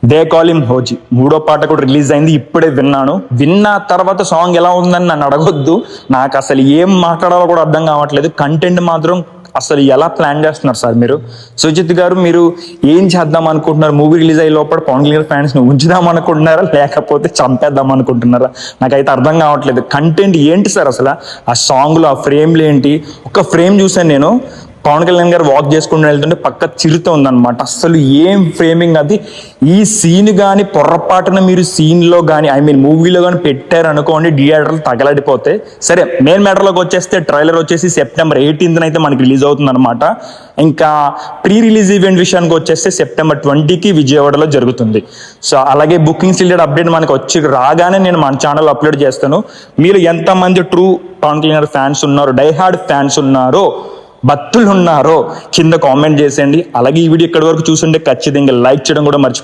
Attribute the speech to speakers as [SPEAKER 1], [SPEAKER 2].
[SPEAKER 1] They call him హోజీ మూడో పాట కూడా రిలీజ్ అయింది, ఇప్పుడే విన్నాను. విన్న తర్వాత సాంగ్ ఎలా ఉందని నన్ను అడగొద్దు, నాకు అసలు ఏం మాట్లాడాలో కూడా అర్థం కావట్లేదు. కంటెంట్ మాత్రం అసలు ఎలా ప్లాన్ చేస్తున్నారు సార్ మీరు? సుజిత్ గారు, మీరు ఏం చేద్దాం అనుకుంటున్నారు? మూవీ రిలీజ్ అయ్యే లోపల పవన్ కళ్యాణ్ ఫ్యాన్స్ ని ఉంచుదాం అనుకుంటున్నారా, లేకపోతే చంపేద్దాం అనుకుంటున్నారా? నాకైతే అర్థం కావట్లేదు. కంటెంట్ ఏంటి సార్ అసలు? ఆ సాంగ్లో ఆ ఫ్రేమ్లు ఏంటి? ఒక ఫ్రేమ్ చూసాను నేను, పవన్ కళ్యాణ్ గారు వాక్ చేసుకుంటూ వెళ్తుంటే పక్క చిరుత ఉందన్నమాట. అసలు ఏం ఫ్రేమింగ్ అది! ఈ సీన్ కానీ పొర్రపాటున మీరు సీన్లో కానీ మూవీలో కానీ పెట్టారు అనుకోండి, థియేటర్లు తగలడిపోతే. సరే, మెయిన్ మ్యాటర్లోకి వచ్చేస్తే ట్రైలర్ వచ్చేసి September 18th అయితే మనకి రిలీజ్ అవుతుంది అనమాట. ఇంకా ప్రీ రిలీజ్ ఈవెంట్ విషయానికి వచ్చేస్తే September 20కి విజయవాడలో జరుగుతుంది. సో అలాగే బుకింగ్స్ రిలేటెడ్ అప్డేట్ మనకు వచ్చి రాగానే నేను మన ఛానల్ అప్లోడ్ చేస్తాను. మీరు ఎంతమంది ట్రూ పవన్ కళ్యాణ్ ఫ్యాన్స్ ఉన్నారో, డైహార్డ్ ఫ్యాన్స్ ఉన్నారో, భక్తులు ఉన్నారో కింద కామెంట్ చేసేయండి. అలాగే ఈ వీడియో ఇక్కడి వరకు చూస్తుంటే ఖచ్చితంగా లైక్ చేయడం కూడా మర్చిపోండి.